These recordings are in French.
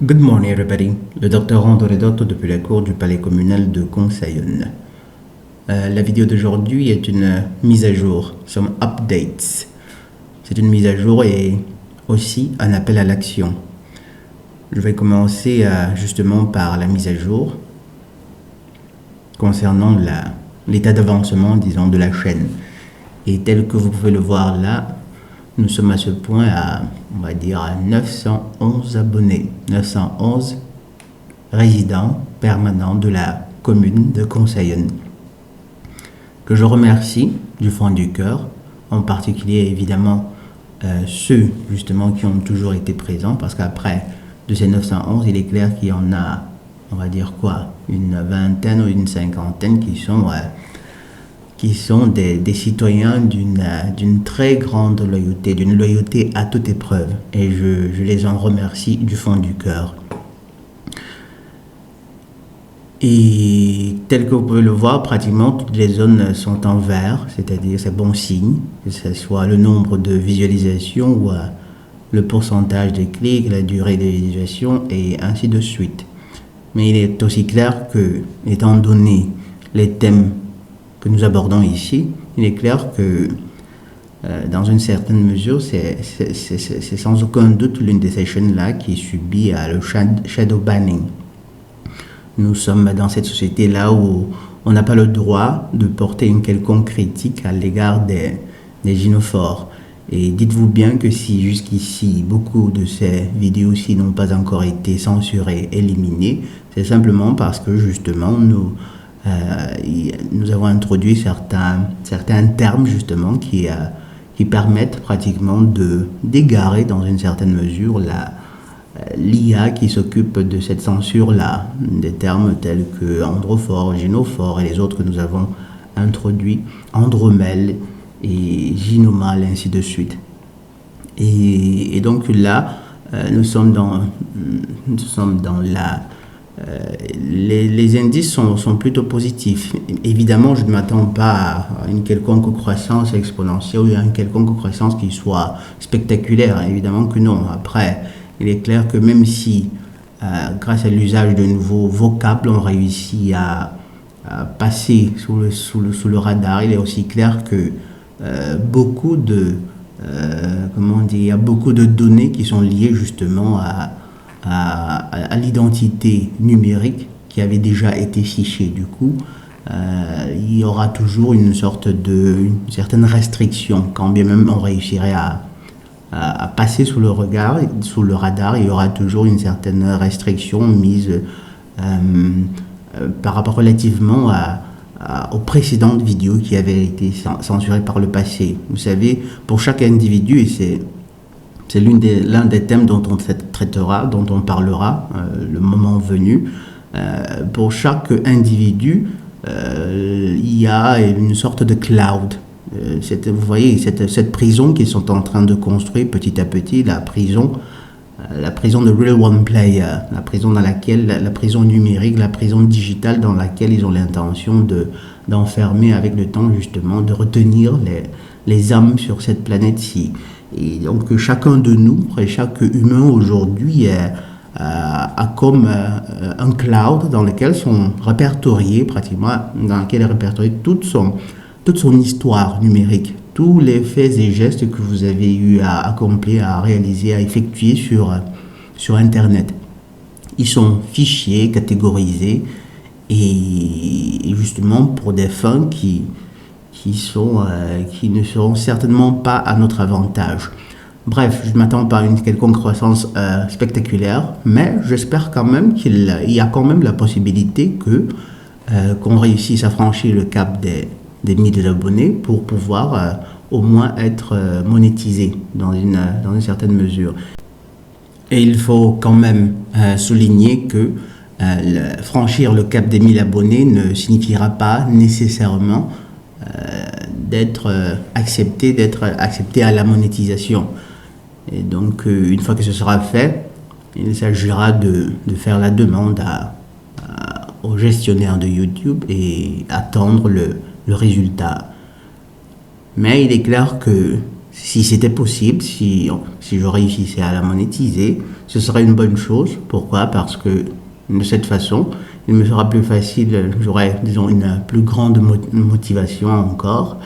Good morning everybody, le docteur André Dotto depuis la cour du palais communal de Conseil. La vidéo d'aujourd'hui est une mise à jour, some updates. C'est une mise à jour et aussi un appel à l'action. Je vais commencer justement par la mise à jour concernant l'état d'avancement, disons, de la chaîne. Et tel que vous pouvez le voir là, nous sommes à ce point on va dire, à 911 abonnés, 911 résidents permanents de la commune de Conseil, que je remercie du fond du cœur, en particulier évidemment ceux justement qui ont toujours été présents, parce qu'après de ces 911, il est clair qu'il y en a, on va dire quoi, une vingtaine ou une cinquantaine qui sont des citoyens d'une très grande loyauté, d'une loyauté à toute épreuve. Et je les en remercie du fond du cœur. Et tel que vous pouvez le voir, pratiquement toutes les zones sont en vert, c'est-à-dire c'est bon signe, que ce soit le nombre de visualisations ou le pourcentage de clics, la durée de visualisation et ainsi de suite. Mais il est aussi clair que, étant donné les thèmes que nous abordons ici, il est clair que dans une certaine mesure, c'est sans aucun doute l'une de ces chaînes-là qui subit le shadow banning. Nous sommes dans cette société-là où on n'a pas le droit de porter une quelconque critique à l'égard des gynophores. Et dites-vous bien que si jusqu'ici, beaucoup de ces vidéos-ci n'ont pas encore été censurées, éliminées, c'est simplement parce que justement, nous avons introduit certains termes justement qui permettent pratiquement d'égarer dans une certaine mesure l'IA qui s'occupe de cette censure-là, des termes tels que androphore, gynophore et les autres que nous avons introduits, andromèle et gynomal, ainsi de suite. Et donc là, nous sommes dans les indices sont plutôt positifs. Évidemment, je ne m'attends pas à une quelconque croissance exponentielle ou à une quelconque croissance qui soit spectaculaire. Évidemment que non. Après, il est clair que même si, grâce à l'usage de nouveaux vocables, on réussit à passer sous le radar, il est aussi clair que beaucoup de données qui sont liées justement à l'identité numérique qui avait déjà été fichée. Du coup, il y aura toujours une certaine restriction, quand bien même on réussirait à passer sous le radar, il y aura toujours une certaine restriction mise par rapport relativement aux précédentes vidéos qui avaient été censurées par le passé. Vous savez, pour chaque individu, et c'est l'un des thèmes dont on traitera, dont on parlera le moment venu. Pour chaque individu, il y a une sorte de cloud. Vous voyez, cette prison qu'ils sont en train de construire petit à petit, la prison de Real One Player, la prison numérique, la prison digitale dans laquelle ils ont l'intention d'enfermer avec le temps, justement, de retenir les âmes sur cette planète-ci. Et donc chacun de nous, et chaque humain aujourd'hui a comme un cloud dans lequel sont répertoriés pratiquement, dans lequel est répertoriée toute son histoire numérique, tous les faits et gestes que vous avez eu à accomplir, à réaliser, à effectuer sur Internet. Ils sont fichiers, catégorisés, et justement pour des fins qui ne seront certainement pas à notre avantage. Bref, je ne m'attends pas à une quelconque croissance spectaculaire, mais j'espère quand même qu'il y a quand même la possibilité qu'on réussisse à franchir le cap des milliers d'abonnés pour pouvoir au moins être monétisé dans une certaine mesure. Et il faut quand même souligner que franchir le cap des 1000 abonnés ne signifiera pas nécessairement d'être accepté à la monétisation. Et donc, une fois que ce sera fait, il s'agira de faire la demande au gestionnaire de YouTube et attendre le résultat. Mais il est clair que si c'était possible, si je réussissais à la monétiser, ce serait une bonne chose. Pourquoi? Parce que de cette façon, il me sera plus facile, j'aurai, disons, une plus grande motivation encore,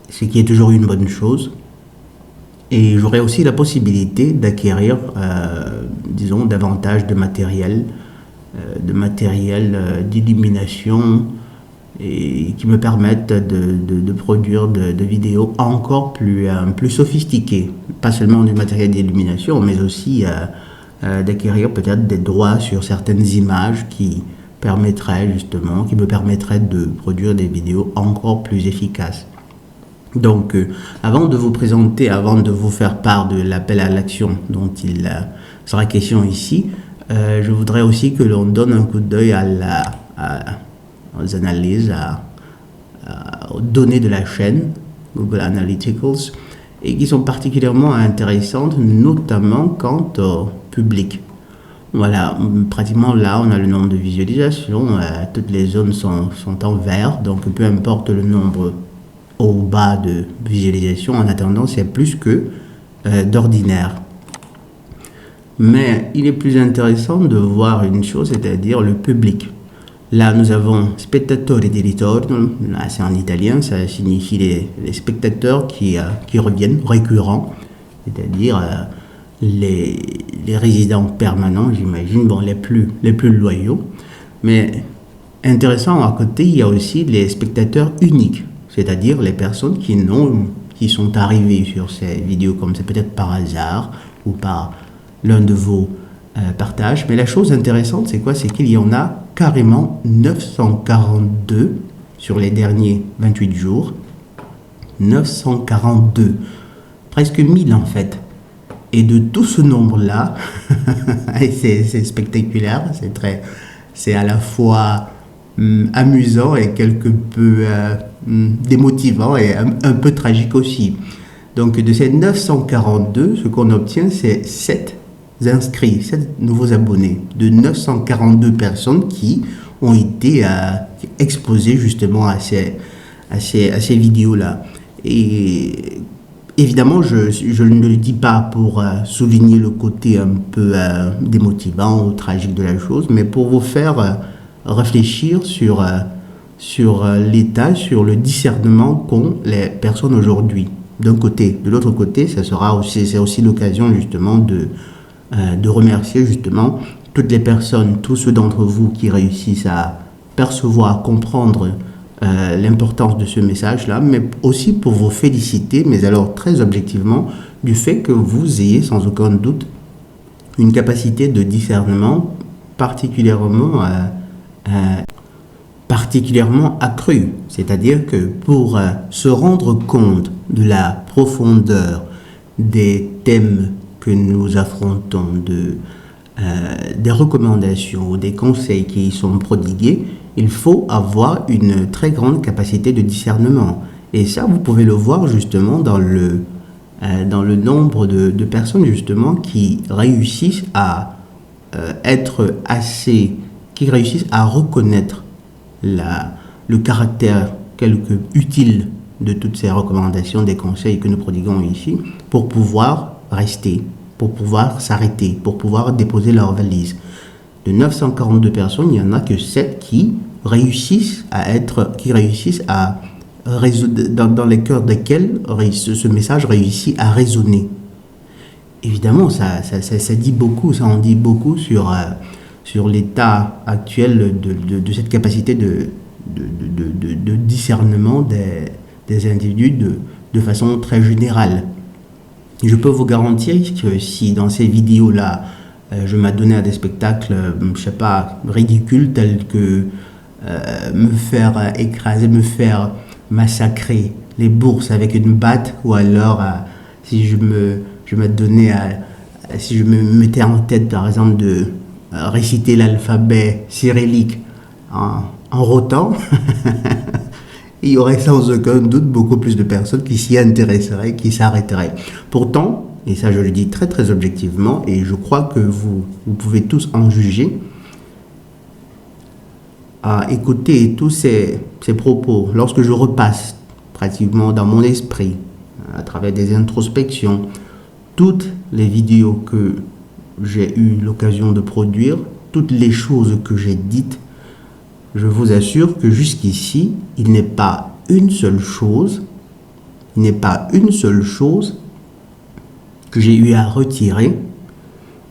ce qui est toujours une bonne chose. Et j'aurai aussi la possibilité d'acquérir, disons, davantage de matériel d'illumination et qui me permettent de produire de vidéos encore plus sophistiquées. Pas seulement du matériel d'illumination, mais aussi d'acquérir peut-être des droits sur certaines images qui me permettraient de produire des vidéos encore plus efficaces. Donc, avant de vous présenter, avant de vous faire part de l'appel à l'action dont il sera question ici, je voudrais aussi que l'on donne un coup d'œil aux analyses, aux données de la chaîne Google Analytics, et qui sont particulièrement intéressantes, notamment quant au public. Voilà, pratiquement là, on a le nombre de visualisations, toutes les zones sont en vert, donc peu importe le nombre au bas de visualisation, en attendant, c'est plus que d'ordinaire. Mais il est plus intéressant de voir une chose, c'est-à-dire le public. Là, nous avons spettatori di ritorno, là c'est en italien, ça signifie les spectateurs qui reviennent, récurrents, c'est-à-dire les résidents permanents, j'imagine, bon, les plus loyaux. Mais intéressant, à côté, il y a aussi les spectateurs uniques, c'est-à-dire les personnes qui sont arrivées sur ces vidéos comme c'est peut-être par hasard ou par l'un de vos partages. Mais la chose intéressante, c'est quoi? C'est qu'il y en a carrément 942 sur les derniers 28 jours. 942. Presque 1000 en fait. Et de tout ce nombre-là, c'est spectaculaire, c'est à la fois amusant et quelque peu démotivant et un peu tragique aussi. Donc de ces 942, ce qu'on obtient, c'est 7 inscrits, 7 nouveaux abonnés, de 942 personnes qui ont été exposées justement à ces vidéos-là. Et évidemment, je ne le dis pas pour souligner le côté un peu démotivant ou tragique de la chose, mais pour vous faire réfléchir sur l'état, sur le discernement qu'ont les personnes aujourd'hui. D'un côté. De l'autre côté, c'est aussi l'occasion justement de remercier justement toutes les personnes, tous ceux d'entre vous qui réussissent à percevoir, à comprendre l'importance de ce message-là, mais aussi pour vous féliciter, mais alors très objectivement, du fait que vous ayez sans aucun doute une capacité de discernement particulièrement accrue. C'est-à-dire que pour se rendre compte de la profondeur des thèmes que nous affrontons, des recommandations, des conseils qui y sont prodigués, il faut avoir une très grande capacité de discernement. Et ça, vous pouvez le voir justement dans le nombre de personnes justement qui réussissent à qui réussissent à reconnaître le caractère quelque utile de toutes ces recommandations, des conseils que nous prodiguons ici, pour pouvoir rester, pour pouvoir s'arrêter, pour pouvoir déposer leur valise. De 942 personnes, il n'y en a que 7 qui réussissent à dans les cœurs desquels ce message réussit à résonner. Évidemment, ça dit beaucoup, ça en dit beaucoup sur l'état actuel de cette capacité de discernement des individus de façon très générale. Je peux vous garantir que si dans ces vidéos-là, je m'adonnais à des spectacles, je sais pas, ridicules, tels que me faire écraser, me faire massacrer les bourses avec une batte, ou alors si je me mettais en tête, par exemple, de réciter l'alphabet cyrillique en rotant, il y aurait sans aucun doute beaucoup plus de personnes qui s'y intéresseraient, qui s'arrêteraient. Pourtant, et ça je le dis très très objectivement, et je crois que vous pouvez tous en juger, à écouter tous ces propos, lorsque je repasse pratiquement dans mon esprit à travers des introspections. Toutes les vidéos que j'ai eu l'occasion de produire, toutes les choses que j'ai dites, je vous assure que jusqu'ici, il n'est pas une seule chose, que j'ai eu à retirer.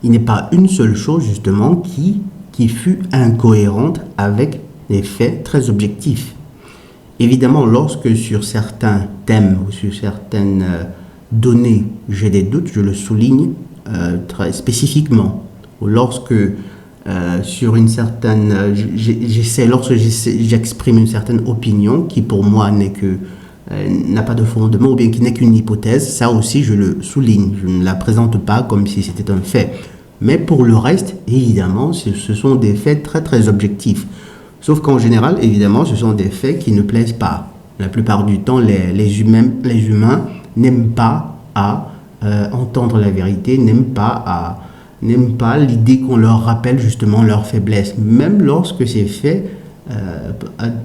Il n'est pas une seule chose justement qui fut incohérente avec des faits très objectifs. Évidemment, lorsque sur certains thèmes ou sur certaines données, j'ai des doutes, je le souligne très spécifiquement. Ou lorsque sur une certaine, lorsque j'exprime une certaine opinion qui pour moi n'a pas de fondement ou bien qui n'est qu'une hypothèse, ça aussi je le souligne. Je ne la présente pas comme si c'était un fait. Mais pour le reste, évidemment, ce sont des faits très très objectifs. Sauf qu'en général, évidemment, ce sont des faits qui ne plaisent pas. La plupart du temps, les humains n'aiment pas à entendre la vérité, n'aiment pas l'idée qu'on leur rappelle justement leurs faiblesses, même lorsque c'est fait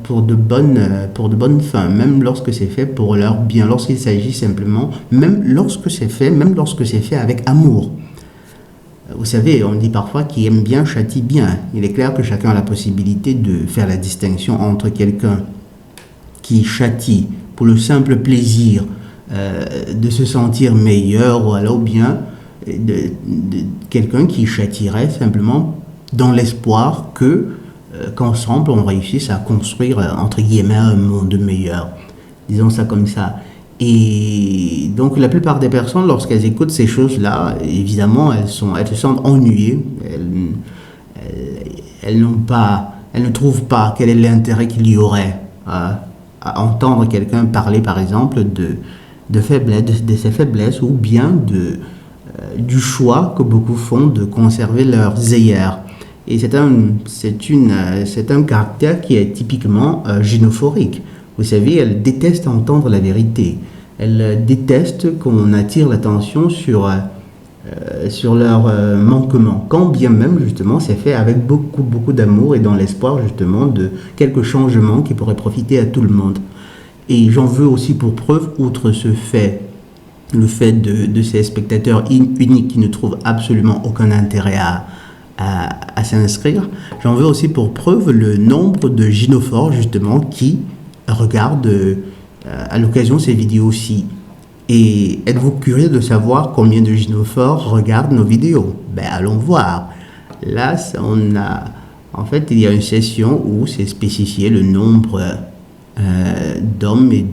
pour de bonnes fins, même lorsque c'est fait pour leur bien, lorsqu'il s'agit simplement, même lorsque c'est fait avec amour. Vous savez, on dit parfois qui aime bien châtie bien. Il est clair que chacun a la possibilité de faire la distinction entre quelqu'un qui châtie pour le simple plaisir de se sentir meilleur, ou alors bien de quelqu'un qui châtierait simplement dans l'espoir qu'ensemble on réussisse à construire entre guillemets un monde meilleur. Disons ça comme ça. Et donc la plupart des personnes, lorsqu'elles écoutent ces choses-là, évidemment, elles se sentent ennuyées. Elles ne trouvent pas quel est l'intérêt qu'il y aurait à entendre quelqu'un parler, par exemple, de ses faiblesses, ou bien du choix que beaucoup font de conserver leurs œillères. Et c'est un caractère qui est typiquement gynophorique. Vous savez, elles détestent entendre la vérité. Elles détestent qu'on attire l'attention sur leurs manquements, quand bien même justement c'est fait avec beaucoup, beaucoup d'amour et dans l'espoir justement de quelques changements qui pourraient profiter à tout le monde. Et j'en veux aussi pour preuve, outre le fait de ces spectateurs uniques qui ne trouvent absolument aucun intérêt à s'inscrire, j'en veux aussi pour preuve le nombre de gynophores justement qui regardent à l'occasion ces vidéos-ci. Et êtes-vous curieux de savoir combien de gynophores regardent nos vidéos? Ben allons voir. Là, en fait, il y a une session où c'est spécifié le nombre d'hommes et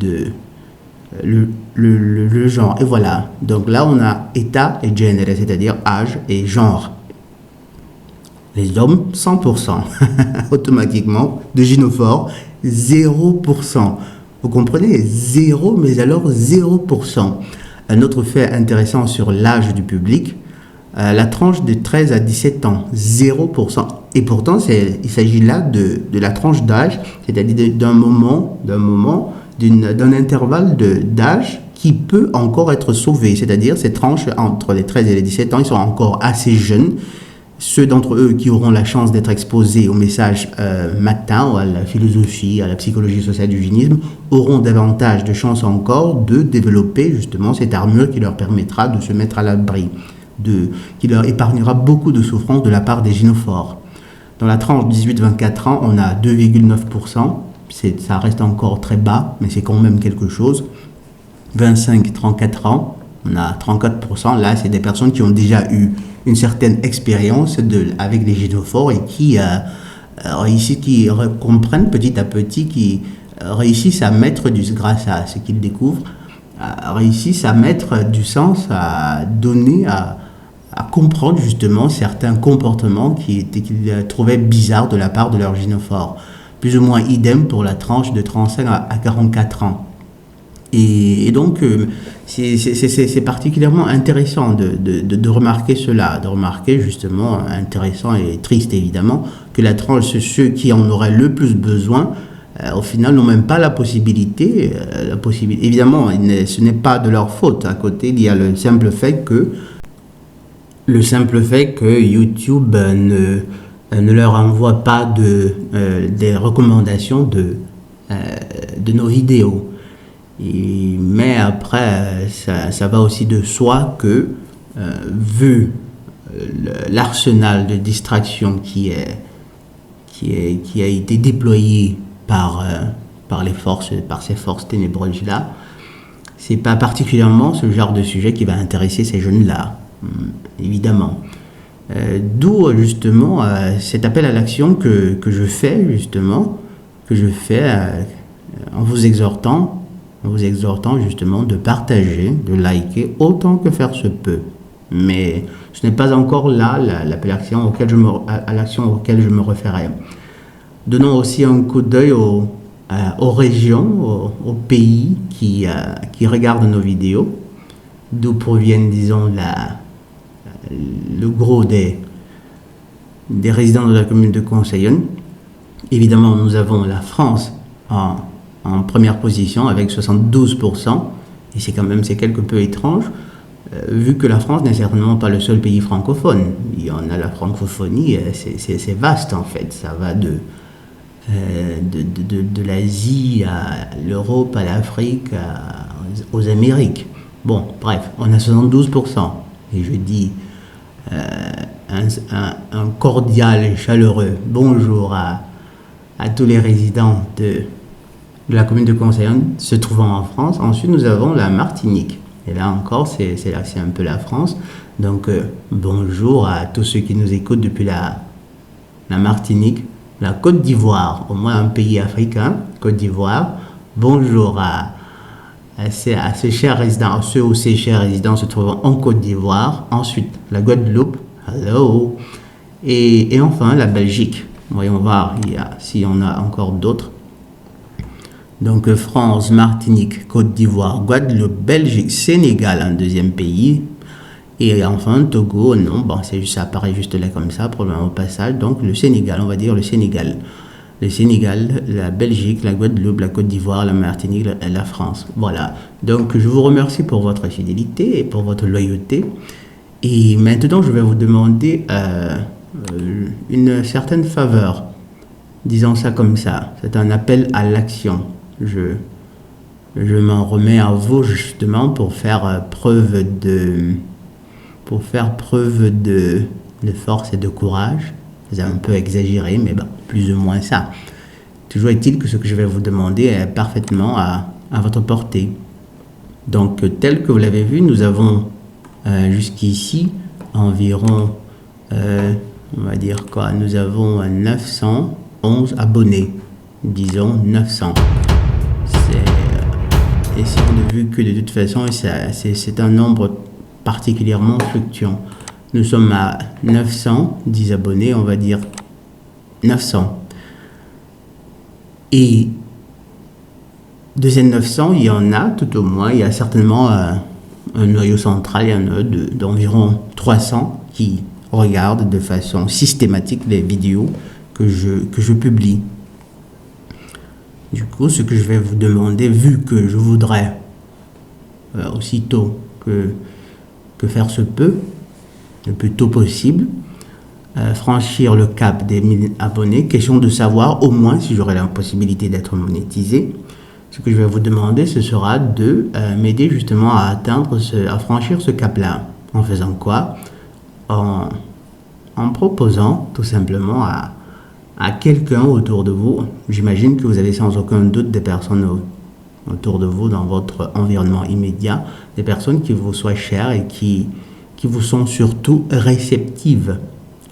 le genre. Et voilà. Donc là, on a état et genere, c'est-à-dire âge et genre. Les hommes, 100%. Automatiquement. De gynophores, 0%. Vous comprenez? 0, mais alors 0%. Un autre fait intéressant sur l'âge du public, la tranche de 13 à 17 ans, 0%. Et pourtant, il s'agit là de la tranche d'âge, c'est-à-dire d'un intervalle d'âge qui peut encore être sauvé. C'est-à-dire ces tranches entre les 13 et les 17 ans, ils sont encore assez jeunes. Ceux d'entre eux qui auront la chance d'être exposés au message matin, ou à la philosophie, à la psychologie sociale du eugénisme, auront davantage de chances encore de développer justement cette armure qui leur permettra de se mettre à l'abri, qui leur épargnera beaucoup de souffrance de la part des gynophores. Dans la tranche 18-24 ans, on a 2,9%, ça reste encore très bas, mais c'est quand même quelque chose. 25-34 ans, on a 34%, là c'est des personnes qui ont déjà eu une certaine expérience avec les gynophores et qui comprennent petit à petit, qui réussissent à mettre grâce à ce qu'ils découvrent, réussissent à mettre du sens, à donner, à comprendre justement certains comportements qu'ils trouvaient bizarres de la part de leurs gynophores. Plus ou moins idem pour la tranche de 35 à 44 ans. Et donc, c'est particulièrement intéressant de remarquer cela, de remarquer justement, intéressant et triste évidemment, que la tranche, ceux qui en auraient le plus besoin, au final n'ont même pas la possibilité. Évidemment, ce n'est pas de leur faute. À côté, il y a le simple fait que YouTube ne leur envoie pas des recommandations de nos vidéos. Mais après, ça va aussi de soi que, vu l'arsenal de distraction qui a été déployé par ces forces ténébreuses-là, c'est pas particulièrement ce genre de sujet qui va intéresser ces jeunes-là, évidemment. D'où justement cet appel à l'action que je fais en vous exhortant justement de partager, de liker autant que faire se peut. Mais ce n'est pas encore là l'appel à l'action auquel je me référais. Donnons aussi un coup d'œil aux régions, aux pays qui regardent nos vidéos, d'où proviennent, disons, le gros des résidents de la commune de Conseillonne. Évidemment, nous avons la France en première position avec 72%, et c'est quelque peu étrange, vu que la France n'est certainement pas le seul pays francophone. Il y en a la francophonie, c'est vaste en fait, ça va de l'Asie à l'Europe, à l'Afrique, aux Amériques. Bon, bref, on a 72%. Et je dis un cordial et chaleureux bonjour à tous les résidents de la commune de Conseillonne se trouvant en France. Ensuite, nous avons la Martinique. Et là encore, c'est un peu la France. Donc, bonjour à tous ceux qui nous écoutent depuis la Martinique, la Côte d'Ivoire, au moins un pays africain, Côte d'Ivoire. Bonjour à ces chers résidents, ceux ou ces chers résidents se trouvant en Côte d'Ivoire. Ensuite, la Guadeloupe, hello. Et enfin, la Belgique. Voyons voir s'il y en a encore d'autres. Donc, France, Martinique, Côte d'Ivoire, Guadeloupe, Belgique, Sénégal, un deuxième pays. Et enfin, Togo, non, bon, ça apparaît juste là comme ça, probablement au passage. Donc, le Sénégal, on va dire le Sénégal. Le Sénégal, la Belgique, la Guadeloupe, la Côte d'Ivoire, la Martinique, la France. Voilà. Donc, je vous remercie pour votre fidélité et pour votre loyauté. Et maintenant, je vais vous demander une certaine faveur. Disons ça comme ça. C'est un appel à l'action. Je m'en remets à vous justement pour faire preuve de force et de courage. C'est un peu exagéré, mais bon, plus ou moins ça. Toujours est-il que ce que je vais vous demander est parfaitement à votre portée. Donc, tel que vous l'avez vu, nous avons jusqu'ici environ, on va dire quoi, nous avons 911 abonnés. Disons 900. Et si on a vu que de toute façon, c'est un nombre particulièrement fluctuant. Nous sommes à 910 abonnés, on va dire 900. Et de ces 900, il y en a tout au moins, il y a certainement un noyau central, il y en a d'environ 300 qui regardent de façon systématique les vidéos que je publie. Du coup, ce que je vais vous demander, vu que je voudrais aussitôt que faire se peut, le plus tôt possible, franchir le cap des 1000 abonnés, question de savoir au moins si j'aurai la possibilité d'être monétisé. Ce que je vais vous demander, ce sera de m'aider justement à franchir ce cap-là. En faisant quoi? En proposant tout simplement à quelqu'un autour de vous. J'imagine que vous avez sans aucun doute des personnes autour de vous dans votre environnement immédiat, des personnes qui vous soient chères et qui vous sont surtout réceptives.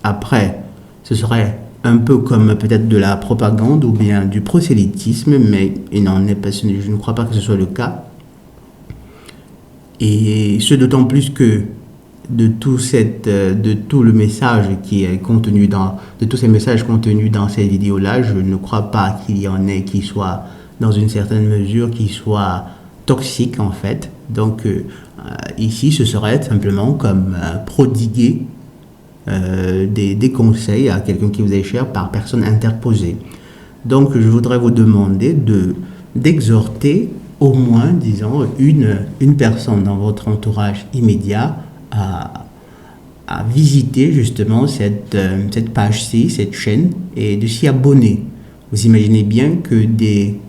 Après, ce serait un peu comme peut-être de la propagande ou bien du prosélytisme, mais je ne crois pas que ce soit le cas. Et ce d'autant plus que de tous ces messages contenus dans ces vidéos-là, je ne crois pas qu'il y en ait qui soient, dans une certaine mesure, qui soient toxiques en fait. Donc ici, ce serait simplement comme prodiguer des conseils à quelqu'un qui vous est cher par personne interposée. Donc je voudrais vous demander d'exhorter au moins, disons, une personne dans votre entourage immédiat à visiter justement cette page-ci, cette chaîne, et de s'y abonner. Vous imaginez bien que des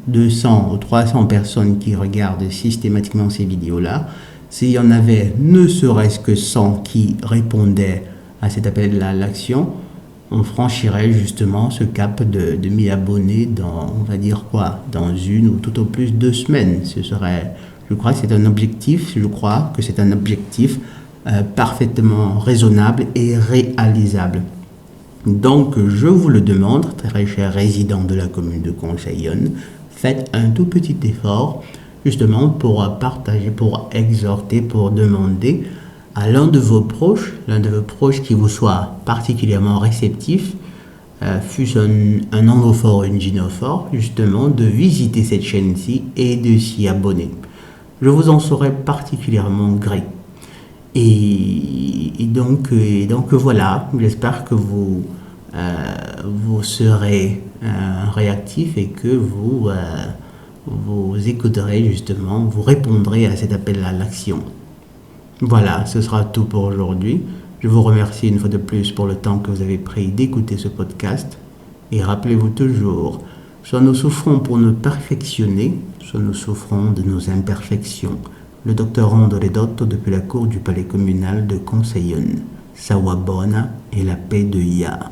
200 ou 300 personnes qui regardent systématiquement ces vidéos-là, s'il y en avait ne serait-ce que 100 qui répondaient à cet appel à l'action, on franchirait justement ce cap de 1000 abonnés dans, on va dire quoi, dans une ou tout au plus 2 semaines. Je crois que c'est un objectif, parfaitement raisonnable et réalisable. Donc, je vous le demande, très chers résidents de la commune de Conseillonne, faites un tout petit effort, justement, pour partager, pour exhorter, pour demander à l'un de vos proches qui vous soit particulièrement réceptif, fût-ce un anglophone ou une gynophore, justement, de visiter cette chaîne-ci et de s'y abonner. Je vous en serai particulièrement gré. Et donc voilà, j'espère que vous serez réactif et que vous écouterez justement, vous répondrez à cet appel à l'action. Voilà, ce sera tout pour aujourd'hui. Je vous remercie une fois de plus pour le temps que vous avez pris d'écouter ce podcast. Et rappelez-vous toujours, soit nous souffrons pour nous perfectionner, soit nous souffrons de nos imperfections. Le docteur Rondo Redotto depuis la cour du palais communal de Conseillonne. Sawabona et la paix de Ya.